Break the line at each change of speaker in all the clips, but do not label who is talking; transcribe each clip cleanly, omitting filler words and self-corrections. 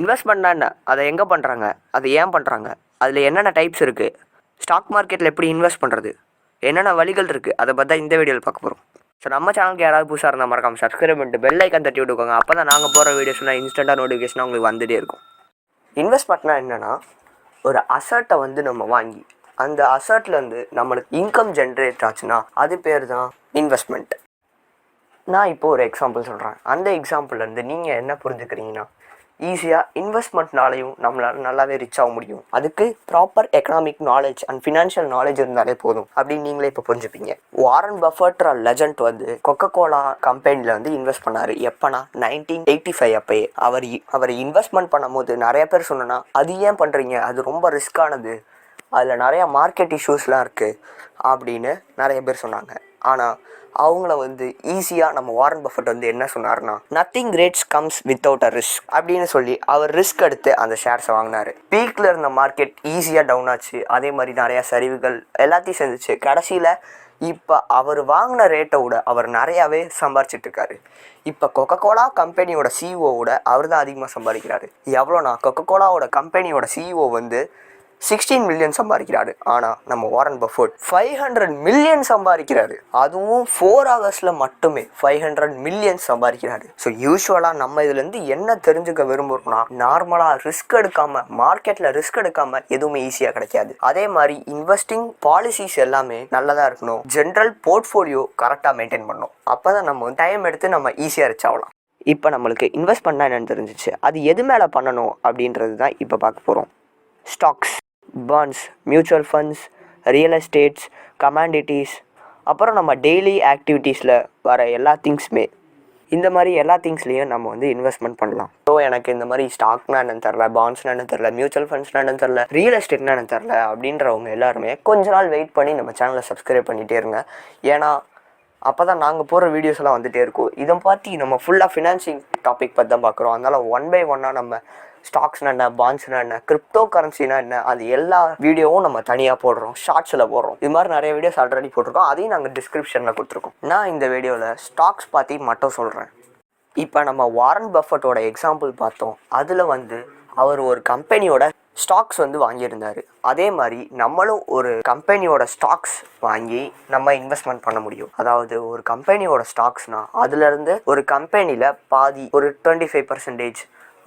இன்வெஸ்ட்மெண்ட்னா என்ன, அதை எங்கே பண்ணுறாங்க, அதை ஏன் பண்ணுறாங்க, அதில் என்னென்ன டைப்ஸ் இருக்குது, ஸ்டாக் மார்க்கெட்டில் எப்படி இன்வெஸ்ட் பண்ணுறது, என்னென்ன வழிகள் இருக்குது, அதை பற்றி தான் இந்த வீடியோவில் பார்க்க போகிறோம். ஸோ நம்ம சேனலுக்கு யாராவது புதுசாக இருந்தால் மறக்காமல் சப்ஸ்கிரைப் பண்ணிட்டு பெல் ஐக்கான் தட்டி விட்டுக்கோங்க. அப்போ தான் நாங்கள் போகிற வீடியோஸ்னால் இன்ஸ்டண்ட்டாக நோட்டிஃபிகேஷனாக உங்களுக்கு வந்துகிட்டே இருக்கும். இன்வெஸ்ட்மெண்ட்னா என்னென்னா, ஒரு அசட்டை வந்து நம்ம வாங்கி அந்த அசட்லேருந்து நம்மளுக்கு இன்கம் ஜென்ரேட் ஆச்சுன்னா அது பேர் தான் இன்வெஸ்ட்மெண்ட். நான் இப்போது ஒரு எக்ஸாம்பிள் சொல்கிறேன். அந்த எக்ஸாம்பிள்லேருந்து நீங்கள் என்ன புரிஞ்சுக்கிறீங்கன்னா, ஈஸியாக இன்வெஸ்ட்மெண்ட்னாலையும் நம்மளால் நல்லாவே ரிச் ஆக முடியும். அதுக்கு proper economic knowledge and financial knowledge இருந்தாலே போதும் அப்படின்னு நீங்களே இப்போ புரிஞ்சுப்பீங்க. வாரன் பஃபெட்ற லெஜண்ட் வந்து கொக்கோ கோலா கம்பெனியில் வந்து இன்வெஸ்ட் பண்ணார். எப்போனா 1985 அப்பயே. அவர் இன்வெஸ்ட்மெண்ட் பண்ணும்போது நிறைய பேர் சொன்னோன்னா, அது ஏன் பண்ணுறீங்க, அது ரொம்ப ரிஸ்க்கானது, அதில் நிறையா மார்க்கெட் இஷ்யூஸ்லாம் இருக்குது அப்படின்னு நிறைய பேர் சொன்னாங்க. ஆனால் அவங்கள வந்து ஈஸியாக நம்ம வாரன் பஃபெட் வந்து என்ன சொன்னார்னா, nothing greats comes without a risk அப்படின்னு சொல்லி அவர் ரிஸ்க் எடுத்து அந்த ஷேர்ஸை வாங்கினார். பீக்கில் இருந்த மார்க்கெட் ஈஸியாக டவுன் ஆச்சு. அதே மாதிரி நிறையா சரிவுகள் எல்லாத்தையும் செஞ்சிச்சு. கடைசியில் இப்போ அவர் வாங்கின ரேட்டை விட அவர் நிறையாவே சம்பாரிச்சிட்ருக்காரு. இப்போ கொக்கோ கோலா கம்பெனியோட சிஇஓவோட அவர் தான் அதிகமாக சம்பாதிக்கிறாரு. எவ்வளோனா, கொக்கோ கோலாவோட கம்பெனியோட சிஇஓ வந்து 16 மில்லியன் சம்பாதிக்கிறாரு. ஆனால் நம்ம வாரன் பஃபெட் 500 மில்லியன் சம்பாதிக்கிறாரு. அதுவும் 4 ஹவர்ஸில் மட்டுமே 500 மில்லியன் சம்பாதிக்கிறாரு. ஸோ யூஸ்வலாக நம்ம இதுலேருந்து என்ன தெரிஞ்சுக்க விரும்புகிறோம்னா, நார்மலாக ரிஸ்க் எடுக்காமல், மார்க்கெட்டில் ரிஸ்க் எடுக்காமல் எதுவுமே ஈஸியாக கிடைக்காது. அதே மாதிரி இன்வெஸ்டிங் பாலிசிஸ் எல்லாமே நல்லதாக இருக்கணும். ஜென்ரல் போர்ட்ஃபோலியோ கரெக்டாக மெயின்டைன் பண்ணணும். அப்போ தான் நம்ம டைம் எடுத்து நம்ம ஈஸியாக ரிச் ஆகலாம். இப்போ நம்மளுக்கு இன்வெஸ்ட் பண்ணால் என்னென்னு தெரிஞ்சிச்சு. அது எது மேலே பண்ணணும் அப்படின்றது தான் இப்போ பார்க்க போகிறோம். Stocks, bonds, mutual funds, real estates, commodities, அப்புறம் நம்ம டெய்லி ஆக்டிவிட்டீஸில் வர எல்லா திங்ஸுமே, இந்த மாதிரி எல்லா திங்ஸ்லேயும் நம்ம வந்து இன்வெஸ்ட்மெண்ட் பண்ணலாம். ஸோ எனக்கு இந்த மாதிரி ஸ்டாக்னா என்னன்னு தெரில, பாண்ட்ஸ்னா என்னன்னு தெரில, மியூச்சுவல் ஃபண்ட்ஸ்னா என்னன்னு தெரில, ரியல் எஸ்டேட்னா என்னன்னு தெரில அப்படின்றவங்க எல்லாருமே கொஞ்ச நாள் வெயிட் பண்ணி நம்ம சேனலை சப்ஸ்கிரைப் பண்ணிகிட்டே இருங்க. ஏன்னா அப்போ தான் நாங்கள் போகிற வீடியோஸ் எல்லாம் வந்துகிட்டே இருக்கும். இதை பார்த்து நம்ம ஃபுல்லாக ஃபினான்சிங் டாபிக் பற்றி தான் பார்க்குறோம். அதனால் 1 by 1 நம்ம ஸ்டாக்ஸ்னா என்ன, பாண்ட்ஸ்னா என்ன, கிரிப்டோ கரன்சினா என்ன, அது எல்லா வீடியோவும் நம்ம தனியாக போடுறோம், ஷார்ட்ஸில் போடுறோம். இது மாதிரி நிறைய வீடியோஸ் ஆல்ரெடி போட்டிருக்கோம். அதையும் நாங்கள் டிஸ்கிரிப்ஷனில் கொடுத்துருக்கோம். நான் இந்த வீடியோவில் ஸ்டாக்ஸ் பற்றி மட்டும் சொல்கிறேன். இப்போ நம்ம வாரன் பஃபெட்டோட எக்ஸாம்பிள் பார்த்தோம். அதில் வந்து அவர் ஒரு கம்பெனியோட ஸ்டாக்ஸ் வந்து வாங்கியிருந்தார். அதே மாதிரி நம்மளும் ஒரு கம்பெனியோட ஸ்டாக்ஸ் வாங்கி நம்ம இன்வெஸ்ட்மெண்ட் பண்ண முடியும். அதாவது ஒரு கம்பெனியோட ஸ்டாக்ஸ்னால் அதுலேருந்து ஒரு கம்பெனியில் பாதி, ஒரு 25%,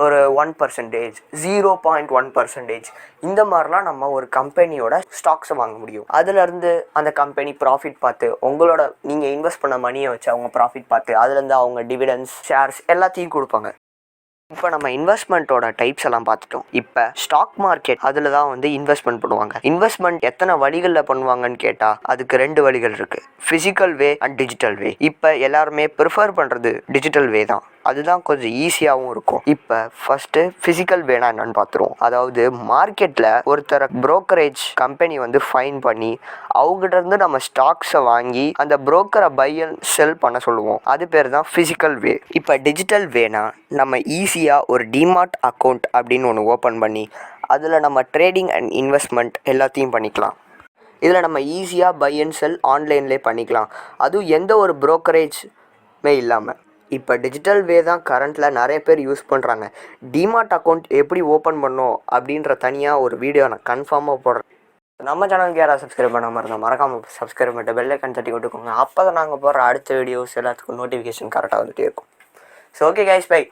ஒரு 1%, 0.1%, இந்த மாதிரிலாம் நம்ம ஒரு கம்பெனியோட ஸ்டாக்ஸை வாங்க முடியும். அதுலேருந்து அந்த கம்பெனி ப்ராஃபிட் பார்த்து, உங்களோட நீங்கள் இன்வெஸ்ட் பண்ண மணியை வச்சு அவங்க ப்ராஃபிட் பார்த்து அதுலேருந்து அவங்க டிவிடெண்ட்ஸ், ஷேர்ஸ் எல்லாத்தையும் கொடுப்பாங்க. இப்போ நம்ம இன்வெஸ்ட்மெண்ட்டோட டைப்ஸ் எல்லாம் பார்த்துட்டோம். இப்போ ஸ்டாக் மார்க்கெட் அதில் தான் வந்து இன்வெஸ்ட்மெண்ட் பண்ணுவாங்க. இன்வெஸ்ட்மெண்ட் எத்தனை வழிகளில் பண்ணுவாங்கன்னு கேட்டால் அதுக்கு 2 வழிகள் இருக்குது, ஃபிசிக்கல் வே அண்ட் டிஜிட்டல் வே. இப்போ எல்லாருமே ப்ரிஃபர் பண்ணுறது டிஜிட்டல் வே தான். அதுதான் கொஞ்சம் ஈஸியாகவும் இருக்கும். இப்போ ஃபஸ்ட்டு ஃபிசிக்கல் வேணா என்னன்னு பார்த்துருவோம். அதாவது மார்க்கெட்டில் ஒருத்தர புரோக்கரேஜ் கம்பெனி வந்து ஃபைன் பண்ணி அவங்ககிட்ட இருந்து நம்ம ஸ்டாக்ஸை வாங்கி அந்த புரோக்கரை பை அண்ட் செல் பண்ண சொல்லுவோம். அது பேர் தான் ஃபிசிக்கல் வே. இப்போ டிஜிட்டல் வேனா நம்ம ஈஸியாக ஒரு டிமார்ட் அக்கௌண்ட் அப்படின்னு ஒன்று ஓப்பன் பண்ணி அதில் நம்ம ட்ரேடிங் அண்ட் இன்வெஸ்ட்மெண்ட் எல்லாத்தையும் பண்ணிக்கலாம். இதில் நம்ம ஈஸியாக பை அண்ட் செல் ஆன்லைன்லேயே பண்ணிக்கலாம். அதுவும் எந்த ஒரு புரோக்கரேஜ்மே இல்லாமல். இப்போ டிஜிட்டல் வே தான் கரண்ட்டில் நிறைய பேர் யூஸ் பண்ணுறாங்க. டிமார்ட் அக்கௌண்ட் எப்படி ஓப்பன் பண்ணோம் அப்படின்ற தனியாக ஒரு வீடியோ நான் கன்ஃபார்மாக போடுறேன். நம்ம சேனலுக்கு யாராவது சப்ஸ்கிரைப் பண்ணாமல் இருந்தால் மறக்காமல் சப்ஸ்கிரைப் பண்ணிட்டு பெல் ஐக்கான் தட்டி விட்டுக்கோங்க. அப்போ தான் நாங்கள் போடுற அடுத்த வீடியோஸ் எல்லாத்துக்கும் நோட்டிஃபிகேஷன் கரெக்டாக வந்துகிட்டே இருக்கும். So okay guys, by.